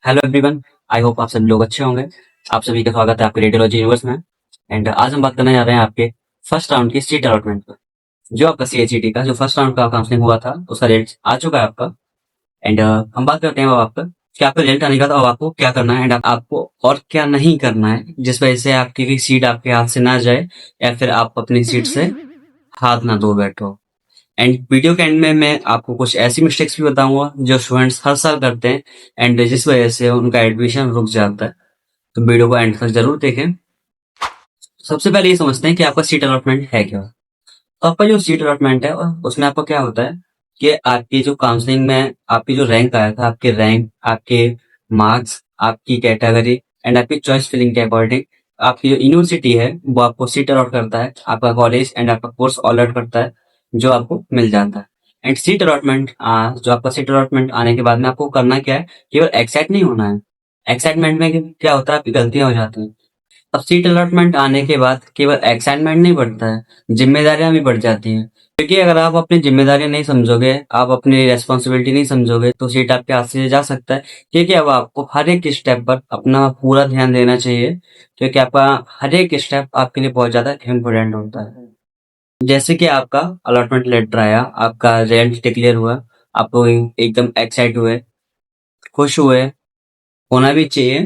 Hello everyone. I hope आप सभी लोग अच्छे होंगे। आप सभी का स्वागत है आपके रेडियोलॉजी यूनिवर्स में। एंड आज हम बात करने जा रहे हैं आपके फर्स्ट राउंड की सीट अलॉटमेंट पर। जो आपका सीएचईटी का जो फर्स्ट राउंड का काउंसलिंग हुआ था उसका रेट आ चुका है आपका। एंड हम बात करते हैं अब आपका कि आपका रिजल्ट आने का तो अब आपको क्या करना है एंड आपको और क्या नहीं करना है जिस वजह से आपकी सीट आपके हाथ से ना जाए या फिर आप अपनी सीट से हाथ ना धो बैठो। एंड वीडियो के एंड में मैं आपको कुछ ऐसी मिस्टेक्स भी बताऊंगा जो स्टूडेंट्स हर साल करते हैं एंड जिस वजह से उनका एडमिशन रुक जाता है। तो वीडियो को एंड तक जरूर देखें। सबसे पहले ये समझते हैं कि आपका सीट अलॉटमेंट है क्या। तो आपका जो सीट अलॉटमेंट है उसमें आपका क्या होता है कि आपकी जो काउंसलिंग में आपकी जो रैंक आया था, आपके रैंक, आपके मार्क्स, आपकी कैटेगरी एंड आपकी चॉइस फिलिंग के अकॉर्डिंग आपकी जो यूनिवर्सिटी है वो आपको सीट अलॉट करता है, आपका कॉलेज एंड आपका कोर्स अलॉट करता है जो आपको मिल जाता है। एंड सीट अलॉटमेंट जो आपका सीट अलॉटमेंट आने के बाद में आपको करना क्या है, केवल एक्साइट नहीं होना है। एक्साइटमेंट में क्या होता है, आपकी गलतियां हो जाती हैं। अब सीट अलॉटमेंट आने के बाद केवल एक्साइटमेंट नहीं बढ़ता है, जिम्मेदारियां भी बढ़ जाती हैं। क्योंकि अगर आप अपनी जिम्मेदारियां नहीं समझोगे, आप अपनी रेस्पॉन्सिबिलिटी नहीं समझोगे तो सीट आपके हाथ से जा सकता है। क्योंकि अब आपको हर एक स्टेप पर अपना पूरा ध्यान देना चाहिए, क्योंकि आपका हर एक स्टेप आपके लिए बहुत ज्यादा इम्पोर्टेंट होता है। जैसे कि आपका अलॉटमेंट लेटर आया, आपका रिजल्ट डिक्लेयर हुआ, आपको एकदम एक्साइट हुए, खुश हुए, होना भी चाहिए।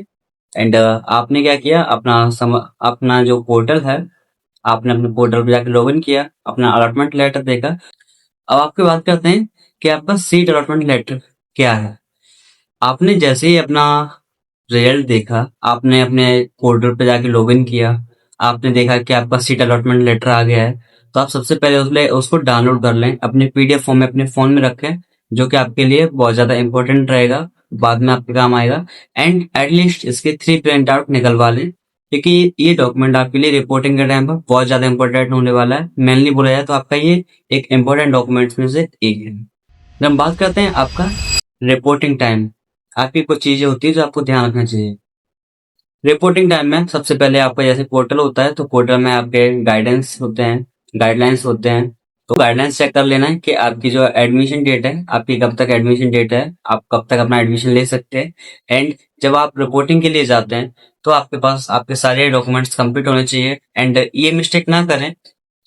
एंड आपने क्या किया, अपना जो पोर्टल है, आपने अपने पोर्टल पे जाकर लॉग इन किया, अपना अलॉटमेंट लेटर देखा। अब आपकी बात करते हैं कि आपका सीट अलॉटमेंट लेटर क्या है। आपने जैसे ही अपना रिजल्ट देखा, आपने अपने पोर्टल पे जाके लॉग इन किया, आपने देखा कि आपका सीट अलॉटमेंट लेटर आ गया है, तो आप सबसे पहले उसको डाउनलोड कर लें, अपने पीडीएफ फॉर्म में अपने फोन में रखें, जो कि आपके लिए बहुत ज्यादा इंपॉर्टेंट रहेगा, बाद में आपके काम आएगा। एंड एटलीस्ट इसके 3 प्रिंट आउट निकलवा लें, क्योंकि ये डॉक्यूमेंट आपके लिए रिपोर्टिंग के टाइम पर बहुत ज्यादा इंपॉर्टेंट होने वाला है। मेनली बोला जाए तो आपका ये एक इंपॉर्टेंट डॉक्यूमेंट्स में से एक है। जब हम बात करते हैं आपका रिपोर्टिंग टाइम, आपकी कुछ चीजें होती है जो आपको ध्यान रखना चाहिए। रिपोर्टिंग टाइम में सबसे पहले आपका जैसे पोर्टल होता है, तो पोर्टल में आपके गाइडेंस होते हैं, गाइडलाइंस होते हैं। तो गाइडलाइंस चेक कर लेना है कि आपकी जो एडमिशन डेट है, आपकी कब तक एडमिशन डेट है, आप कब तक अपना एडमिशन ले सकते हैं। एंड जब आप रिपोर्टिंग के लिए जाते हैं तो आपके पास आपके सारे डॉक्यूमेंट्स कंप्लीट होने चाहिए। एंड ये मिस्टेक ना करें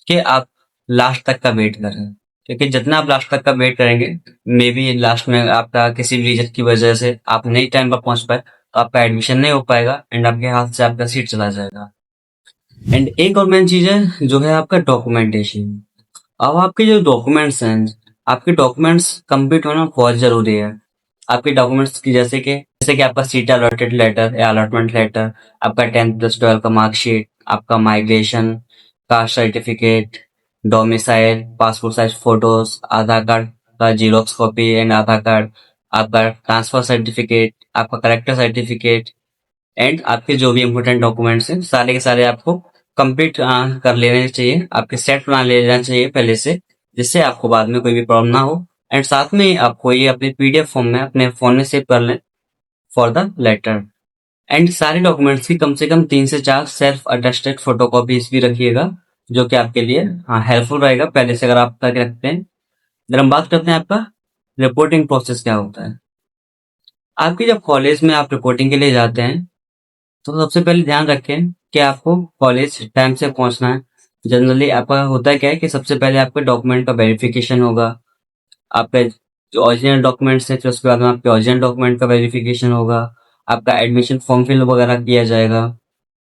कि आप लास्ट तक का वेट करें, क्योंकि जितना आप लास्ट तक का वेट करेंगे, मे बी लास्ट में आपका किसी भी रीजन की वजह से आप नहीं टाइम पर पहुंच पाए तो आपका एडमिशन नहीं हो पाएगा एंड आपके हाथ से आपका सीट चला जाएगा। एंड एक और मेन चीज है जो है आपका डॉक्यूमेंटेशन। अब आपके जो डॉक्यूमेंट्स हैं, आपके डॉक्यूमेंट्स कंप्लीट होना बहुत जरूरी है। आपके डॉक्यूमेंट्स की जैसे कि आपका सीट अलॉटेड लेटर या अलॉटमेंट लेटर, आपका 10+12 का मार्कशीट, आपका migration, caste certificate, domicile, passport size photos, Aadhaar card का xerox copy and Aadhaar card, आपका ट्रांसफर सर्टिफिकेट, आपका करेक्टर सर्टिफिकेट एंड आपके जो भी इम्पोर्टेंट डॉक्यूमेंट्स हैं सारे के सारे आपको कंप्लीट कर लेने चाहिए, आपके सेट बना लेना चाहिए पहले से, जिससे आपको बाद में कोई भी प्रॉब्लम ना हो। एंड साथ में ही आपको ये अपने पीडीएफ फॉर्म में अपने फोन में सेव कर लें फॉर द लेटर। एंड सारे डॉक्यूमेंट्स की कम से कम 3 से 4 सेल्फ अटेस्टेड फोटो कॉपीज भी रखिएगा, जो कि आपके लिए हेल्पफुल रहेगा पहले से अगर आप करके रखते हैं। जब हम बात करते हैं आपका रिपोर्टिंग प्रोसेस क्या होता है। आपके जब कॉलेज में आप रिपोर्टिंग के लिए जाते हैं तो सबसे पहले ध्यान रखें कि आपको कॉलेज टाइम से पहुंचना है। जनरली आपका होता है क्या है कि सबसे पहले आपके डॉक्यूमेंट का वेरिफिकेशन होगा, आपके जो ओरिजिनल डॉक्यूमेंट्स हैं फिर उसके बाद में आपके ओरिजिनल डॉक्यूमेंट का वेरिफिकेशन होगा, आपका एडमिशन फॉर्म फिल वगैरह किया जाएगा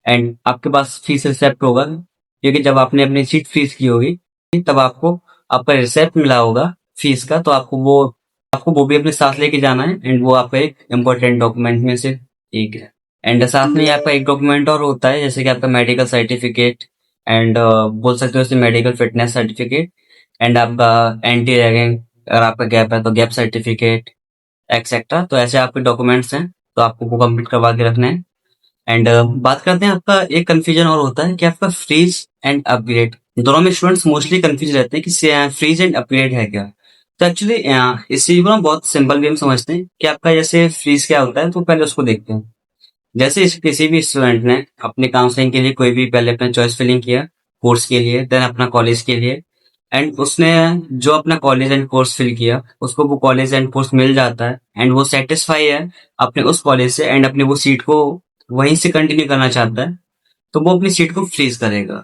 एंड आपके पास फीस रिसिप्ट होगा, क्योंकि जब आपने अपनी सीट फीस की होगी तब आपको आपका रिसिप्ट मिला होगा फीस का, तो आपको वो भी अपने साथ लेके जाना है एंड वो आपका एक इम्पोर्टेंट डॉक्यूमेंट में से एक है। एंड साथ में ही आपका एक डॉक्यूमेंट और होता है जैसे कि आपका मेडिकल सर्टिफिकेट एंड बोल सकते हो उसे मेडिकल फिटनेस सर्टिफिकेट एंड आपका एंटी रैगिंग, अगर आपका गैप है तो गैप सर्टिफिकेट एक्सेट्रा। तो ऐसे आपके डॉक्यूमेंट्स हैं, तो आपको वो कंप्लीट करवा के रखना है। एंड बात करते हैं, आपका एक कंफ्यूजन और होता है कि आपका फ्रीज एंड अपग्रेड, दोनों में स्टूडेंट्स मोस्टली कंफ्यूज रहते हैं कि फ्रीज एंड अपग्रेड है क्या। तो एक्चुअली इस चीज को ना बहुत सिंपल वे में समझते हैं कि आपका जैसे फ्रीज क्या होता है, तो पहले उसको देखते हैं। जैसे किसी भी स्टूडेंट ने अपने काउंसलिंग के लिए कोई भी पहले अपना चॉइस फिलिंग किया कोर्स के लिए, देन अपना कॉलेज के लिए, एंड उसने जो अपना कॉलेज एंड कोर्स फिल किया, उसको वो कॉलेज एंड कोर्स मिल जाता है एंड वो सेटिस्फाई है अपने उस कॉलेज से एंड अपनी वो सीट को वहीं से कंटिन्यू करना चाहता है, तो वो अपनी सीट को फ्रीज करेगा।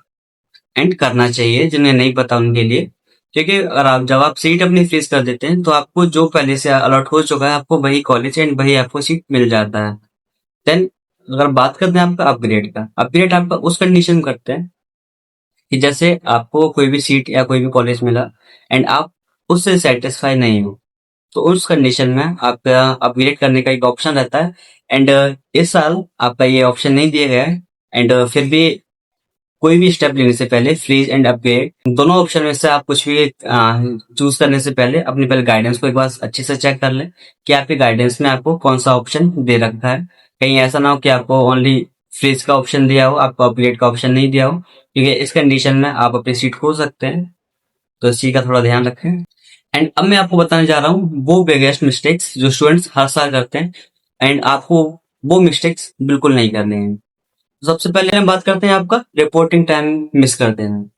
एंड करना चाहिए जिन्हें नहीं पता उनके लिए, क्योंकि अगर आप जब आप सीट अपनी फ्रीज कर देते हैं तो आपको जो पहले से अलॉट हो चुका है आपको वही कॉलेज एंड वही आपको सीट मिल जाता है। देन अगर बात करते हैं आपका अपग्रेड का, अपग्रेड आपका उस कंडीशन में करते हैं कि जैसे आपको कोई भी सीट या कोई भी कॉलेज मिला एंड आप उससे सेटिस्फाई नहीं हो, तो उस कंडीशन में आपका अपग्रेड करने का एक ऑप्शन रहता है। एंड इस साल आपका ये ऑप्शन नहीं दिया गया है एंड फिर भी कोई भी स्टेप लेने से पहले फ्रीज एंड अपग्रेड दोनों ऑप्शन में से आप कुछ भी चूज करने से पहले अपनी पहले गाइडेंस को एक बार अच्छे से चेक कर लें कि आपके गाइडेंस में आपको कौन सा ऑप्शन दे रखा है। कहीं ऐसा ना हो कि आपको ओनली फ्रीज का ऑप्शन दिया हो, आपको अपग्रेड का ऑप्शन नहीं दिया हो, क्योंकि इस कंडीशन में आप अपनी सीट खो सकते हैं। तो इस चीज का थोड़ा ध्यान रखें। एंड अब मैं आपको बताने जा रहा हूँ वो बिगेस्ट मिस्टेक्स जो स्टूडेंट्स हर साल करते हैं एंड आपको वो मिस्टेक्स बिल्कुल नहीं करने हैं। सबसे पहले हम बात करते हैं आपका रिपोर्टिंग टाइम मिस करते हैं।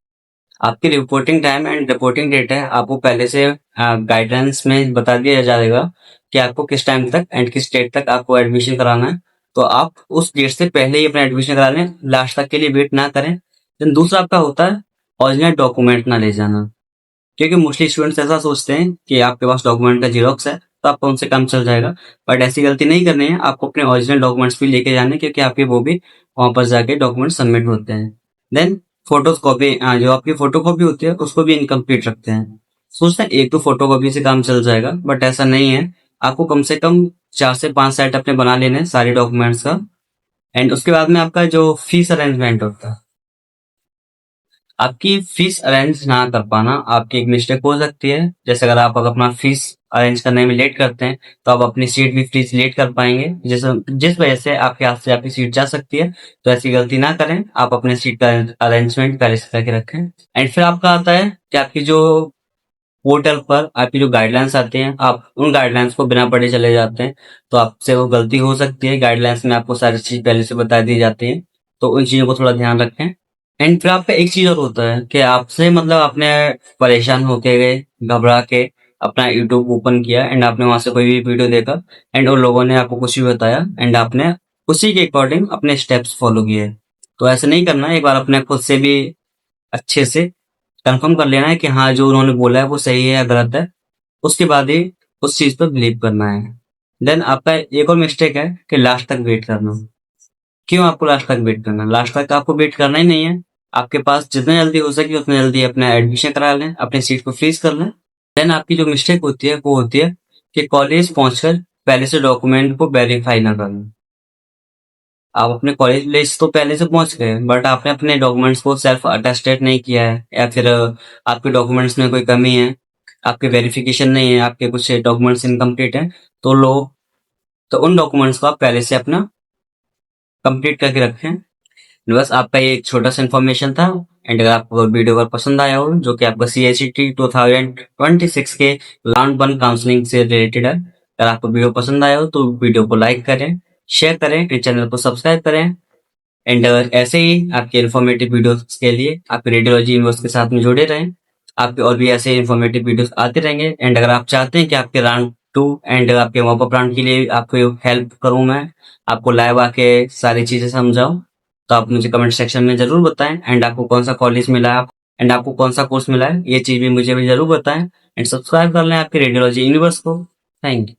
आपकी reporting time and reporting date है आपको पहले से गाइडेंस में बता दिया जाएगा कि आपको किस टाइम तक एंड किस डेट तक आपको एडमिशन कराना है। तो आप उस डेट से पहले ही अपना एडमिशन करा लें, लास्ट तक के लिए वेट ना करें। देन दूसरा आपका होता है ओरिजिनल डॉक्यूमेंट ना ले जाना, क्योंकि मोस्टली स्टूडेंट्स ऐसा सोचते हैं कि आपके पास डॉक्यूमेंट का जीरोक्स है तो आपका उनसे काम चल जाएगा, बट ऐसी गलती नहीं करनी है। आपको अपने ओरिजिनल डॉक्यूमेंट्स भी लेके जाने हैं, क्योंकि आपके वो भी वहां पर जाके डॉक्यूमेंट सबमिट होते हैं। देन फोटोज कॉपी, जो आपकी फोटो कॉपी होती है उसको भी इनकम्प्लीट रखते हैं। सोचते हैं एक तो फोटो कॉपी से काम चल जाएगा, बट ऐसा नहीं है। आपको कम से कम 4 से 5 सेट अपने बना लेने हैं सारे डॉक्यूमेंट्स का। एंड उसके बाद में आपका जो फीस अरेंजमेंट होता है, आपकी फीस अरेंज ना कर पाना आपकी एक मिस्टेक हो सकती है। जैसे अगर आप अपना फीस अरेंज करने में लेट करते हैं तो आप अपनी सीट भी फीस लेट कर पाएंगे, जिस वजह से आपके हाथ से आपकी सीट जा सकती है। तो ऐसी गलती ना करें, आप अपने सीट का अरेंजमेंट पहले से करके रखें। एंड फिर आपका आता है कि आपकी जो पोर्टल पर आपकी जो गाइडलाइंस आती हैं, आप उन गाइडलाइंस को बिना पढ़े चले जाते हैं, तो आपसे वो गलती हो सकती है। गाइडलाइंस में आपको सारी चीज पहले से बता दी जाती है, तो उन चीजों को थोड़ा ध्यान रखें। एंड फिर आपका एक चीज और होता है कि आपसे मतलब आपने परेशान होके गए, घबरा के अपना यूट्यूब ओपन किया एंड आपने वहां से कोई भी वीडियो देखा एंड उन लोगों ने आपको कुछ भी बताया एंड आपने उसी के अकॉर्डिंग अपने स्टेप्स फॉलो किए। तो ऐसे नहीं करना है, एक बार अपने खुद से भी अच्छे से कंफर्म कर लेना है कि हाँ जो उन्होंने बोला है वो सही है या गलत है। उसके बाद ही उस चीज पर बिलीव करना है। देन आपका एक और मिस्टेक है कि लास्ट तक वेट करना। क्यों आपको लास्ट तक वेट करना? लास्ट तक आपको वेट करना ही नहीं है। आपके पास जितना जल्दी हो सके उतना जल्दी अपना एडमिशन करा लें, अपनी सीट को फ्रीज कर लें। देन आपकी जो मिस्टेक होती है वो होती है कि कॉलेज पहुंचकर पहले से डॉक्यूमेंट को वेरीफाई ना करना। आप अपने कॉलेज लिस्ट तो पहले से पहुंच गए, बट आपने अपने डॉक्यूमेंट्स को सेल्फ अटेस्टेड नहीं किया है, या फिर आपके डॉक्यूमेंट्स में कोई कमी है, आपके वेरिफिकेशन नहीं है, आपके कुछ डॉक्यूमेंट्स इनकम्प्लीट हैं, तो लो तो उन डॉक्यूमेंट्स को आप पहले से अपना कंप्लीट करके रखें। बस आपका ये एक छोटा सा इन्फॉर्मेशन था। एंड अगर आपको वीडियो अगर पसंद आया हो, जो कि आपका CHET 2026 के राउंड 1 काउंसलिंग से रिलेटेड है, अगर आपको वीडियो पसंद आया हो तो वीडियो को लाइक करें, शेयर करें, इस चैनल को सब्सक्राइब करें। एंड ऐसे ही आपके इन्फॉर्मेटिव वीडियोस के लिए आप रेडियोलॉजी यूनिवर्स के साथ में जुड़े रहें। आपके और भी ऐसे इन्फॉर्मेटिव वीडियोस आते रहेंगे। एंड अगर आप चाहते हैं कि आपके राउंड 2 एंड आपके मॉप अप राउंड के लिए आपको हेल्प करूं, मैं आपको लाइव आके सारी चीजें समझाऊं, तो आप मुझे कमेंट सेक्शन में जरूर बताएं। एंड आपको कौन सा कॉलेज मिला है एंड आपको कौन सा कोर्स मिला है, ये चीज भी मुझे भी जरूर बताएं। एंड सब्सक्राइब कर लें आपके रेडियोलॉजी यूनिवर्स को। Thank you.